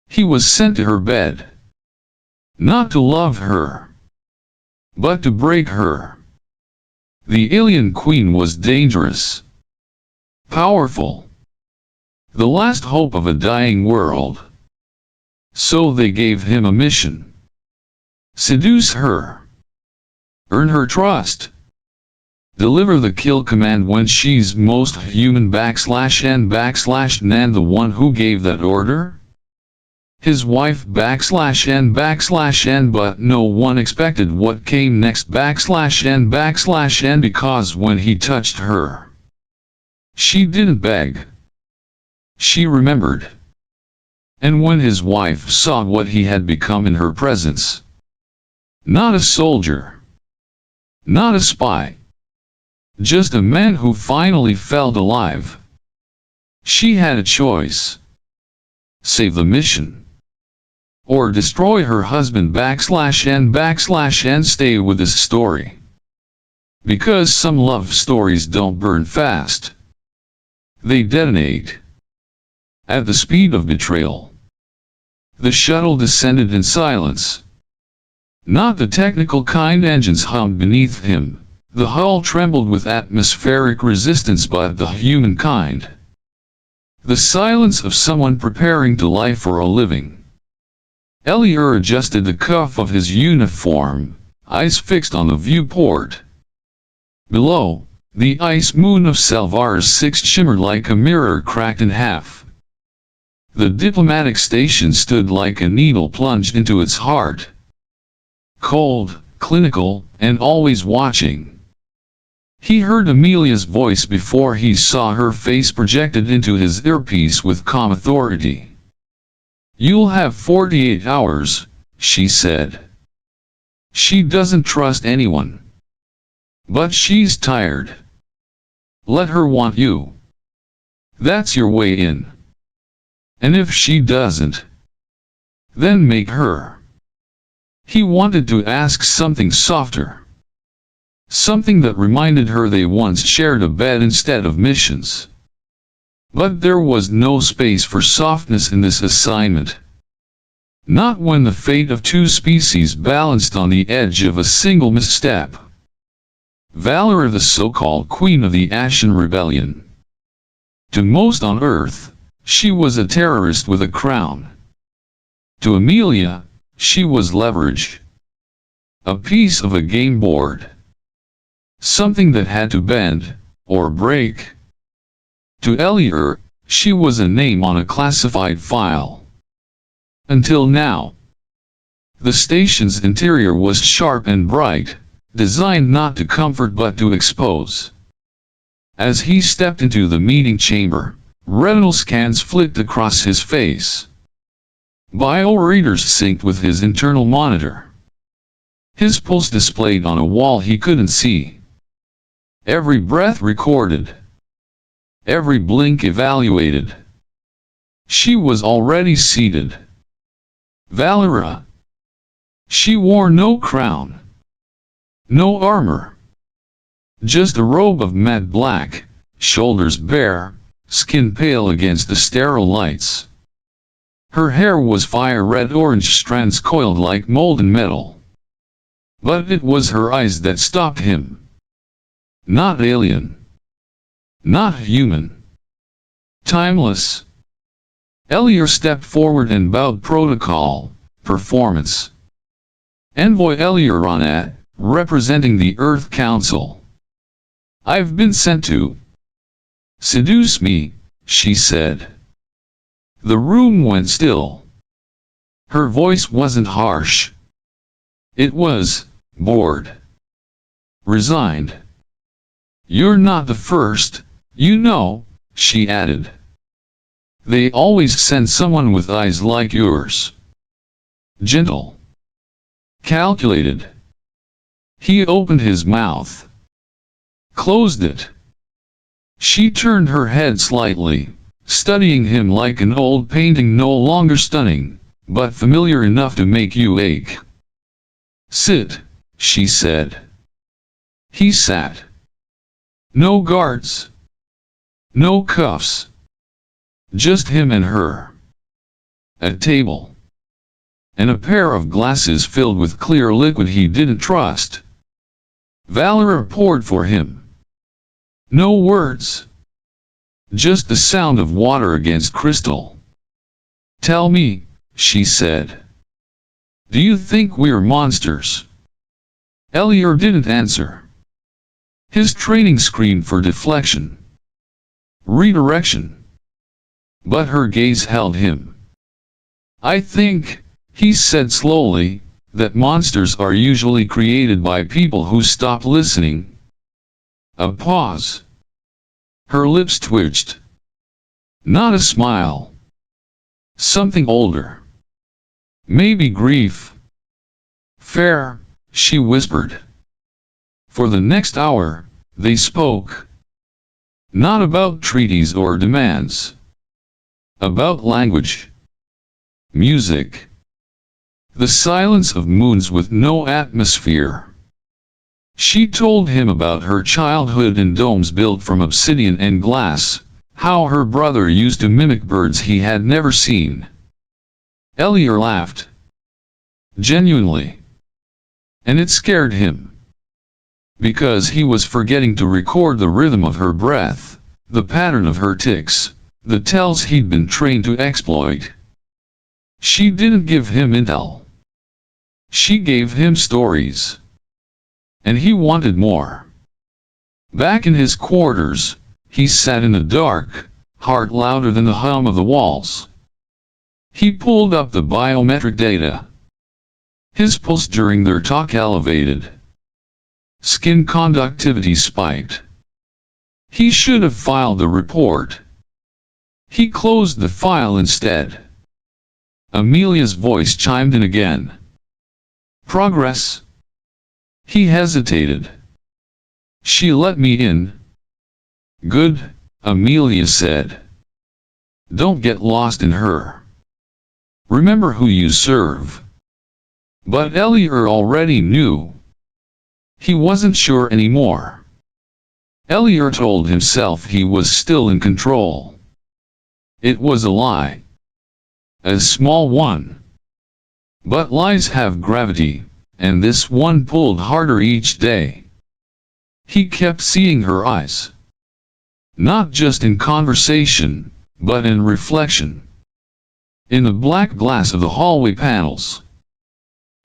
He was sent to her bed. Not to love her, but to break her. The alien queen was dangerous, powerful, the last hope of a dying world. So they gave him a mission. Seduce her. Earn her trust. Deliver the kill command when she's most human / Nan the one who gave that order? His wife / N but no one expected what came next / N because when he touched her, she didn't beg. She remembered. And when his wife saw what he had become in her presence, not a soldier, not a spy, just a man who finally felt alive, she had a choice. Save the mission, or destroy her husband / N stay with this story. Because some love stories don't burn fast. They detonate. At the speed of betrayal. The shuttle descended in silence. Not the technical kind engines hummed beneath him. The hull trembled with atmospheric resistance but the human kind. The silence of someone preparing to lie for a living. Elior adjusted the cuff of his uniform, eyes fixed on the viewport. Below, the ice moon of Salvar's 6 shimmered like a mirror cracked in half. The diplomatic station stood like a needle plunged into its heart. Cold, clinical, and always watching. He heard Amelia's voice before he saw her face projected into his earpiece with calm authority. "You'll have 48 hours, she said. She doesn't trust anyone. But she's tired. Let her want you. That's your way in. And if she doesn't, then make her." He wanted to ask something softer. Something that reminded her they once shared a bed instead of missions. But there was no space for softness in this assignment. Not when the fate of 2 species balanced on the edge of a single misstep. Valyra, the so-called Queen of the Ashen Rebellion. To most on Earth, she was a terrorist with a crown. To Amelia, she was leverage. A piece of a game board. Something that had to bend, or break. To Elior, she was a name on a classified file. Until now. The station's interior was sharp and bright, designed not to comfort but to expose. As he stepped into the meeting chamber, retinal scans flicked across his face. Bioreaders synced with his internal monitor. His pulse displayed on a wall he couldn't see. Every breath recorded. Every blink evaluated. She was already seated. Valyra. She wore no crown. No armor. Just a robe of matte black, shoulders bare, skin pale against the sterile lights. Her hair was fire red-orange strands coiled like molten metal. But it was her eyes that stopped him. Not alien. Not human. Timeless. Elior stepped forward and bowed. Protocol, performance. Envoy Elior Ronat, representing the Earth Council. "I've been sent to seduce me," she said. The room went still. Her voice wasn't harsh. It was bored. Resigned. "You're not the first, you know," she added. "They always send someone with eyes like yours. Gentle. Calculated." He opened his mouth. Closed it. She turned her head slightly, studying him like an old painting, no longer stunning, but familiar enough to make you ache. "Sit," she said. He sat. No guards. No cuffs. Just him and her. a table, and a pair of glasses filled with clear liquid he didn't trust. Valyra poured for him. No words. Just the sound of water against crystal. Tell me, she said. Do you think we're monsters? Elior didn't answer. His training screamed for deflection. Redirection. But her gaze held him. I think, he said slowly, that monsters are usually created by people who stop listening. A pause. Her lips twitched. Not a smile. Something older. Maybe grief. Fair, she whispered. For the next hour, they spoke. Not about treaties or demands. About language. Music. The silence of moons with no atmosphere. She told him about her childhood in domes built from obsidian and glass, how her brother used to mimic birds he had never seen. Elior laughed. Genuinely. And it scared him. Because he was forgetting to record the rhythm of her breath, the pattern of her tics, the tells he'd been trained to exploit. She didn't give him intel. She gave him stories. And he wanted more. Back in his quarters, he sat in the dark, heart louder than the hum of the walls. He pulled up the biometric data. His pulse during their talk elevated. Skin conductivity spiked. He should have filed the report. He closed the file instead. Amelia's voice chimed in again. Progress. He hesitated. She let me in. Good, Amelia said. Don't get lost in her. Remember who you serve. But Elior already knew. He wasn't sure anymore. Elior told himself he was still in control. It was a lie. A small one. But lies have gravity, and this one pulled harder each day. He kept seeing her eyes. Not just in conversation, but in reflection. In the black glass of the hallway panels.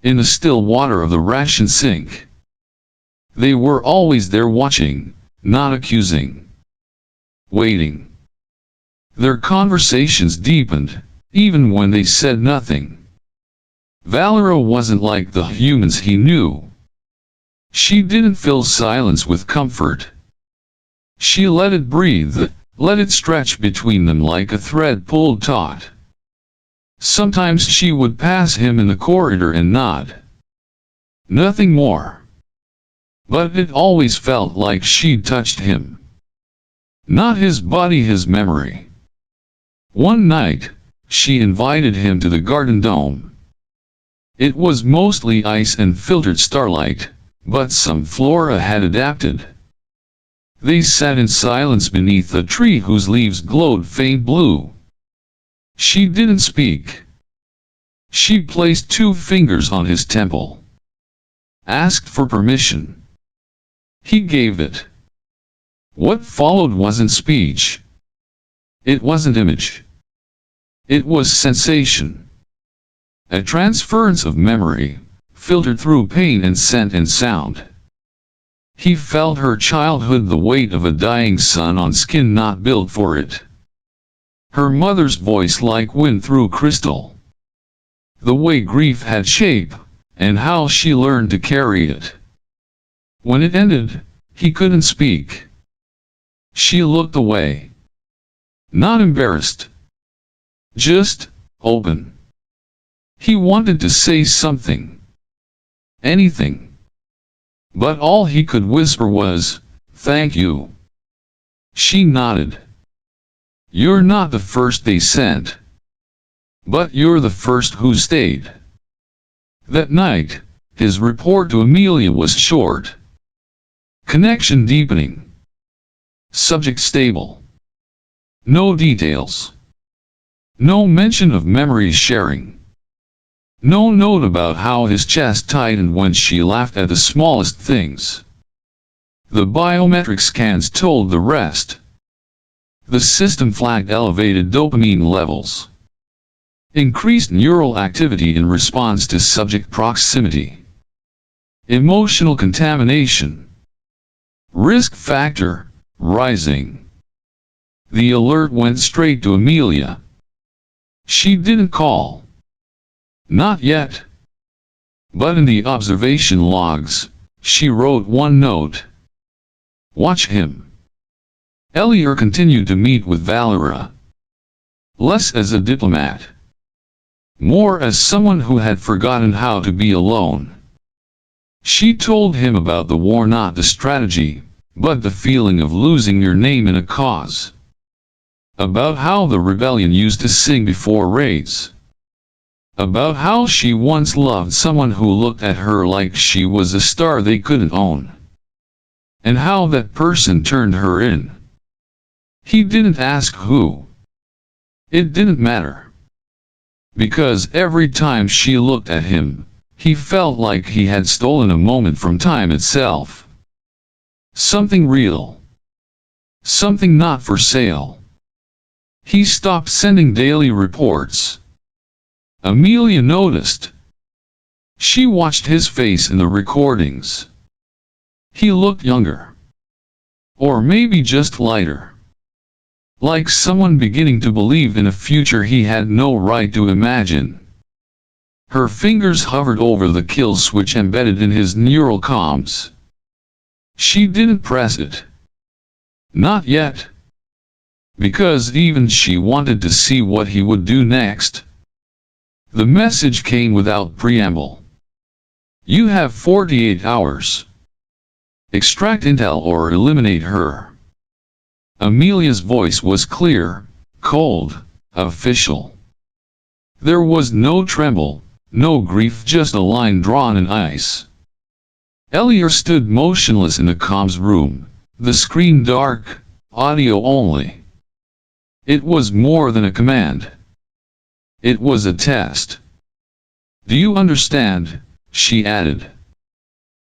In the still water of the ration sink. They were always there watching, not accusing. Waiting. Their conversations deepened, even when they said nothing. Valyra wasn't like the humans he knew. She didn't fill silence with comfort. She let it breathe, let it stretch between them like a thread pulled taut. Sometimes she would pass him in the corridor and nod. Nothing more. But it always felt like she'd touched him. Not his body, his memory. One night, she invited him to the garden dome. It was mostly ice and filtered starlight, but some flora had adapted. They sat in silence beneath a tree whose leaves glowed faint blue. She didn't speak. She placed 2 fingers on his temple. Asked for permission. He gave it. What followed wasn't speech. It wasn't image. It was sensation. A transference of memory, filtered through pain and scent and sound. He felt her childhood, the weight of a dying sun on skin not built for it. Her mother's voice like wind through crystal. The way grief had shape, and how she learned to carry it. When it ended, he couldn't speak. She looked away. Not embarrassed. Just open. He wanted to say something. Anything. But all he could whisper was, "Thank you." She nodded. "You're not the first they sent. But you're the first who stayed." That night, his report to Amelia was short. Connection deepening. Subject stable. No details. No mention of memory sharing. No note about how his chest tightened when she laughed at the smallest things. The biometric scans told the rest. The system flagged elevated dopamine levels. Increased neural activity in response to subject proximity. Emotional contamination. Risk factor, rising. The alert went straight to Amelia. She didn't call. Not yet. But in the observation logs, she wrote one note. Watch him. Elior continued to meet with Valyra. Less as a diplomat. More as someone who had forgotten how to be alone. She told him about the war, not the strategy, but the feeling of losing your name in a cause. About how the rebellion used to sing before raids. About how she once loved someone who looked at her like she was a star they couldn't own. And how that person turned her in. He didn't ask who. It didn't matter. Because every time she looked at him, he felt like he had stolen a moment from time itself. Something real. Something not for sale. He stopped sending daily reports. Amelia noticed. She watched his face in the recordings. He looked younger. Or maybe just lighter. Like someone beginning to believe in a future he had no right to imagine. Her fingers hovered over the kill switch embedded in his neural comms. She didn't press it. Not yet. Because even she wanted to see what he would do next. The message came without preamble. You have 48 hours. Extract intel or eliminate her. Amelia's voice was clear, cold, official. There was no tremble, no grief, just a line drawn in ice. Elior stood motionless in the comms room, the screen dark, audio only. It was more than a command. It was a test. Do you understand? She added.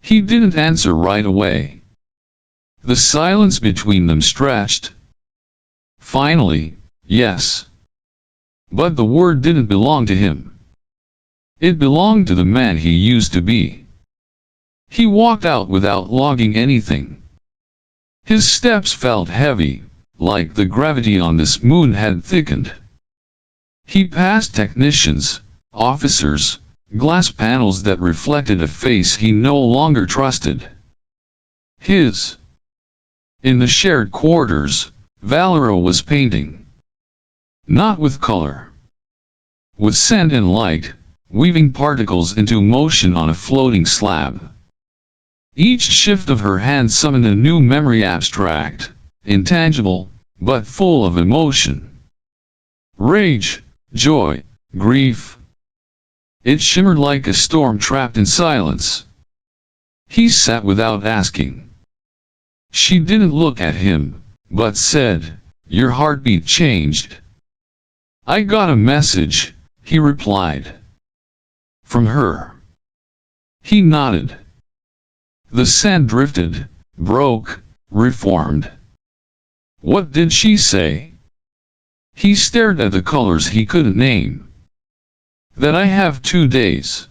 He didn't answer right away. The silence between them stretched. Finally, yes. But the word didn't belong to him. It belonged to the man he used to be. He walked out without logging anything. His steps felt heavy, like the gravity on this moon had thickened. He passed technicians, officers, glass panels that reflected a face he no longer trusted. His. In the shared quarters, Valyra was painting. Not with color. With sand and light, weaving particles into motion on a floating slab. Each shift of her hand summoned a new memory, abstract, intangible, but full of emotion. Rage, joy, grief. It shimmered like a storm trapped in silence. He sat without asking. She didn't look at him, but said, "Your heartbeat changed." "I got a message," he replied. "From her." He nodded. The sand drifted, broke, reformed. What did she say? He stared at the colors he couldn't name. "That I have 2 days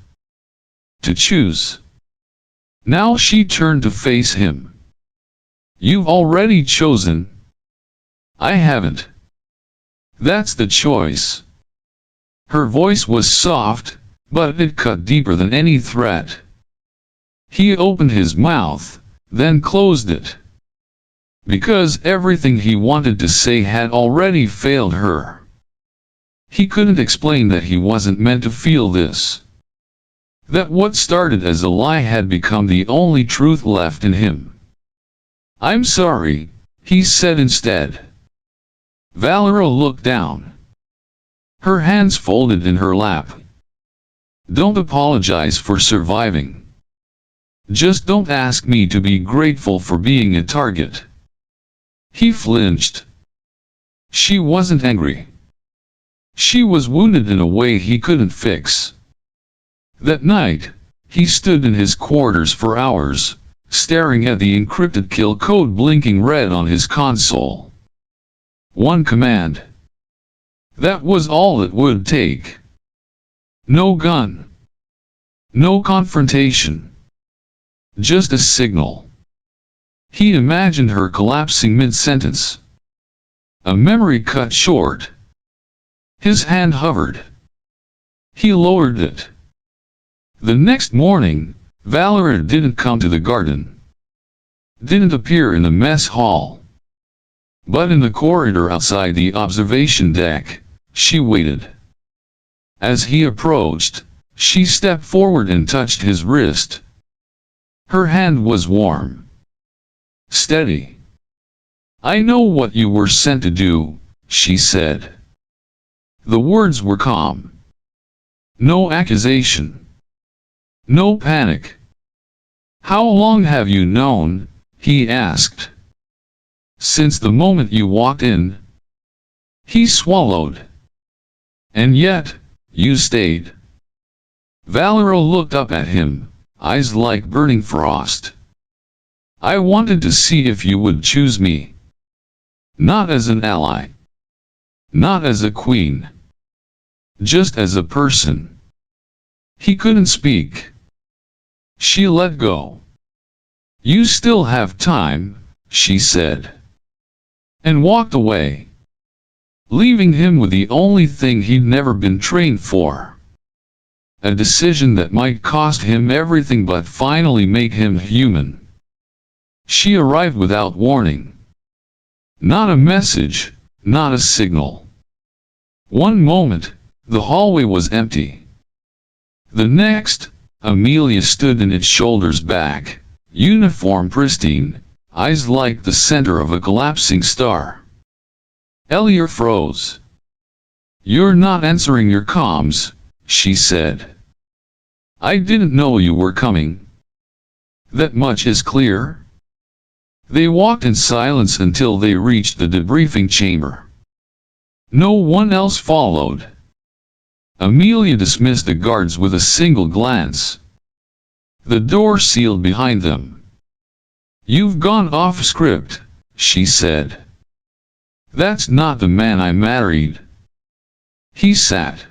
to choose." Now she turned to face him. "You've already chosen." "I haven't." "That's the choice." Her voice was soft, but it cut deeper than any threat. He opened his mouth, then closed it. Because everything he wanted to say had already failed her. He couldn't explain that he wasn't meant to feel this. That what started as a lie had become the only truth left in him. "I'm sorry," he said instead. Valyra looked down. Her hands folded in her lap. "Don't apologize for surviving. Just don't ask me to be grateful for being a target." He flinched. She wasn't angry. She was wounded in a way he couldn't fix. That night, he stood in his quarters for hours, staring at the encrypted kill code blinking red on his console. One command. That was all it would take. No gun. No confrontation. Just a signal. He imagined her collapsing mid-sentence. A memory cut short. His hand hovered. He lowered it. The next morning, Valyra didn't come to the garden. Didn't appear in the mess hall. But in the corridor outside the observation deck, she waited. As he approached, she stepped forward and touched his wrist. Her hand was warm. Steady. I know what you were sent to do, she said. The words were calm. No accusation. No panic. How long have you known? He asked. Since the moment you walked in. He swallowed. And yet, you stayed. Valyra looked up at him, eyes like burning frost. I wanted to see if you would choose me. Not as an ally. Not as a queen. Just as a person. He couldn't speak. She let go. You still have time, she said. And walked away. Leaving him with the only thing he'd never been trained for. A decision that might cost him everything but finally make him human. She arrived without warning. Not a message, not a signal. One moment, the hallway was empty. The next, Amelia stood in its shoulders back, uniform pristine, eyes like the center of a collapsing star. Elior froze. You're not answering your comms, she said. I didn't know you were coming. That much is clear. They walked in silence until they reached the debriefing chamber. No one else followed. Amelia dismissed the guards with a single glance. The door sealed behind them. You've gone off script, she said. That's not the man I married. He sat.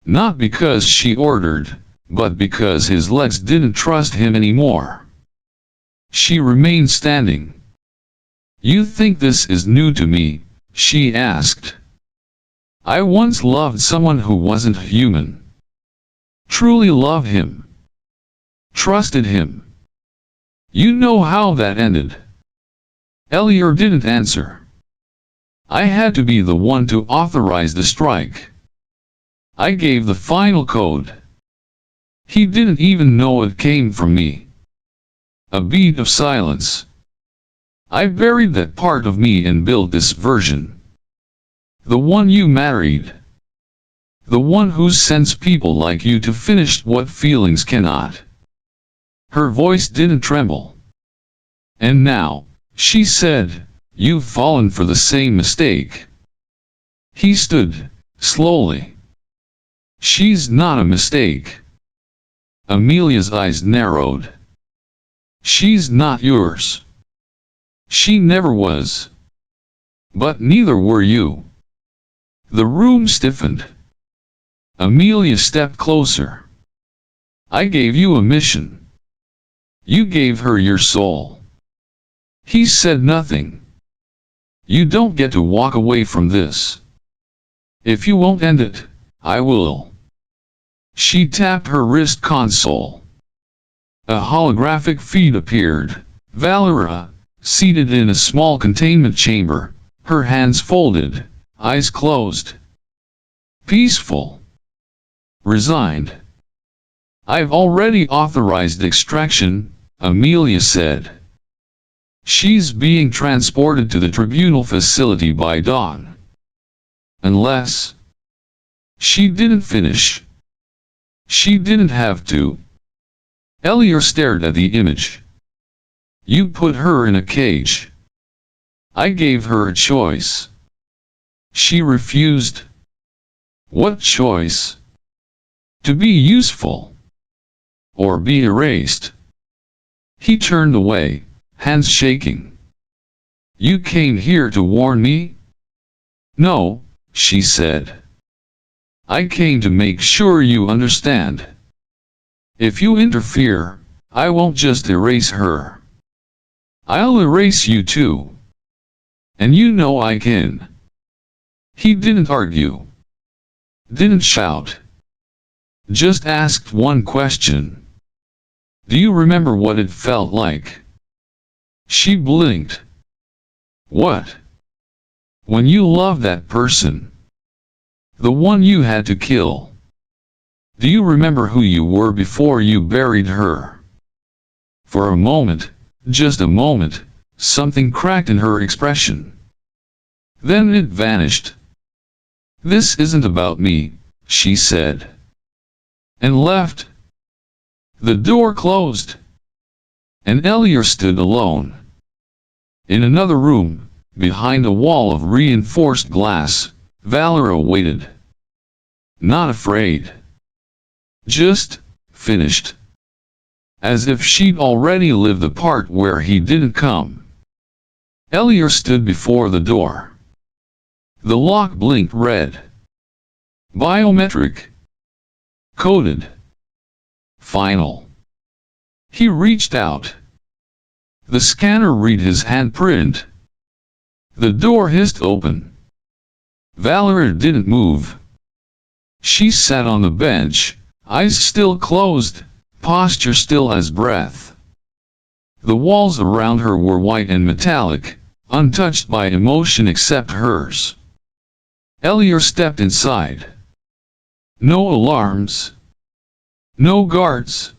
Not because she ordered, but because his legs didn't trust him anymore. She remained standing. You think this is new to me? She asked. I once loved someone who wasn't human. Truly loved him. Trusted him. You know how that ended. Elior didn't answer. I had to be the one to authorize the strike. I gave the final code. He didn't even know it came from me. A beat of silence. I buried that part of me and built this version. The one you married. The one who sends people like you to finish what feelings cannot. Her voice didn't tremble. And now, she said, you've fallen for the same mistake. He stood, slowly. She's not a mistake. Amelia's eyes narrowed. She's not yours. She never was. But neither were you. The room stiffened. Amelia stepped closer. I gave you a mission. You gave her your soul. He said nothing. You don't get to walk away from this. If you won't end it, I will. She tapped her wrist console. A holographic feed appeared. Valyra, seated in a small containment chamber, her hands folded, eyes closed. Peaceful. Resigned. I've already authorized extraction, Amelia said. She's being transported to the tribunal facility by dawn. Unless... She didn't finish. She didn't have to. Elior stared at the image. You put her in a cage. I gave her a choice. She refused. What choice? To be useful, or be erased? He turned away, hands shaking. You came here to warn me? No, she said. I came to make sure you understand. If you interfere, I won't just erase her. I'll erase you too. And you know I can. He didn't argue. Didn't shout. Just asked one question. Do you remember what it felt like? She blinked. What? When you loved that person. The one you had to kill. Do you remember who you were before you buried her? For a moment, just a moment, something cracked in her expression. Then it vanished. This isn't about me, she said. And left. The door closed. And Elior stood alone. In another room, behind a wall of reinforced glass, Valyra waited. Not afraid. Just finished. As if she'd already lived the part where he didn't come. Elior stood before the door. The lock blinked red. Biometric. Coded. Final. He reached out. The scanner read his handprint. The door hissed open. Valyra didn't move. She sat on the bench, eyes still closed, posture still as breath. The walls around her were white and metallic, untouched by emotion except hers. Elior stepped inside. No alarms. No guards.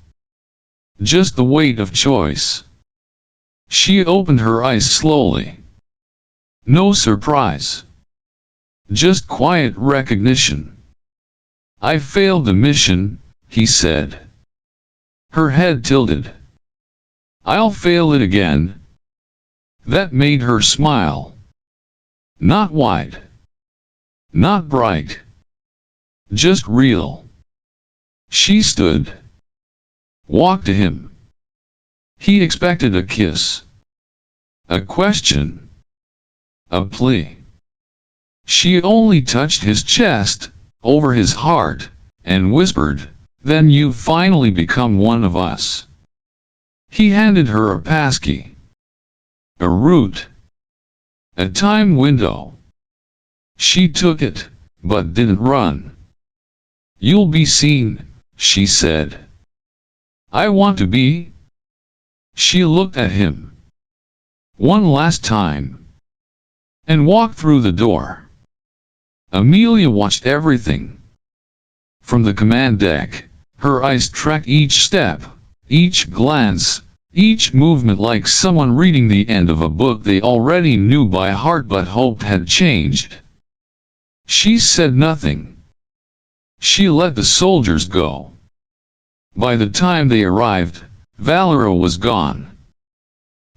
Just the weight of choice. She opened her eyes slowly. No surprise. Just quiet recognition. I failed the mission, he said. Her head tilted. I'll fail it again. That made her smile. Not wide. Not bright. Just real. She stood. Walked to him. He expected a kiss. A question. A plea. She only touched his chest, over his heart, and whispered, "Then you've finally become one of us." He handed her a passkey. A route. A time window. She took it, but didn't run. You'll be seen, she said. I want to be. She looked at him. One last time. And walked through the door. Amelia watched everything. From the command deck, her eyes tracked each step, each glance, each movement like someone reading the end of a book they already knew by heart but hoped had changed. She said nothing. She let the soldiers go. By the time they arrived, Valyra was gone.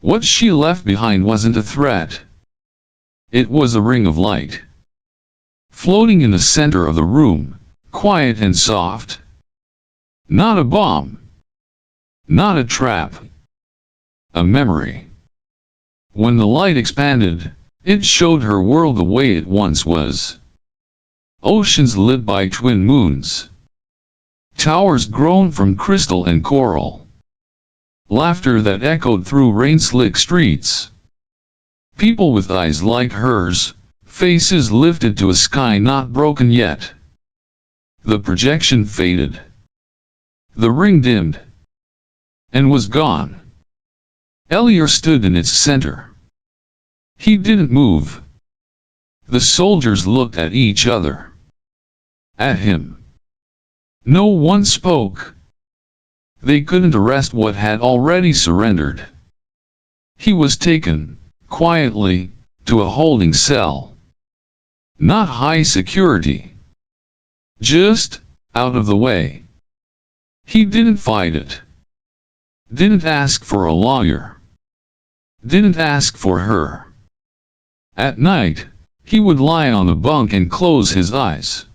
What she left behind wasn't a threat. It was a ring of light. Floating in the center of the room, quiet and soft. Not a bomb. Not a trap. A memory. When the light expanded, it showed her world the way it once was. Oceans lit by twin moons. Towers grown from crystal and coral. Laughter that echoed through rain-slick streets. People with eyes like hers, faces lifted to a sky not broken yet. The projection faded. The ring dimmed. And was gone. Elior stood in its center. He didn't move. The soldiers looked at each other. At him. No one spoke. They couldn't arrest what had already surrendered. He was taken, quietly, to a holding cell. Not high security. Just, out of the way. He didn't fight it. Didn't ask for a lawyer. Didn't ask for her. At night, he would lie on the bunk and close his eyes.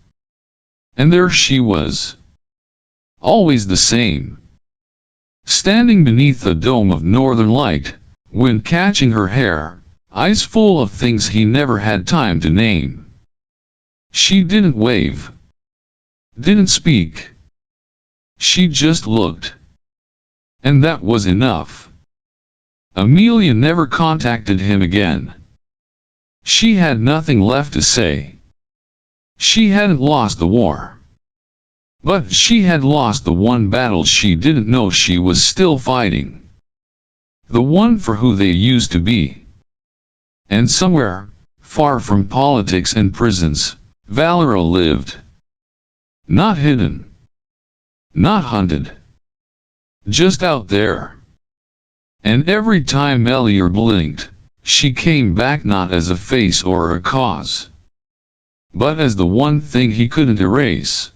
And there she was. Always the same. Standing beneath the dome of northern light, wind catching her hair, eyes full of things he never had time to name. She didn't wave. Didn't speak. She just looked. And that was enough. Amelia never contacted him again. She had nothing left to say. She hadn't lost the war. But she had lost the one battle she didn't know she was still fighting. The one for who they used to be. And somewhere, far from politics and prisons, Valyra lived. Not hidden. Not hunted. Just out there. And every time Elior blinked, she came back not as a face or a cause, but as the one thing he couldn't erase.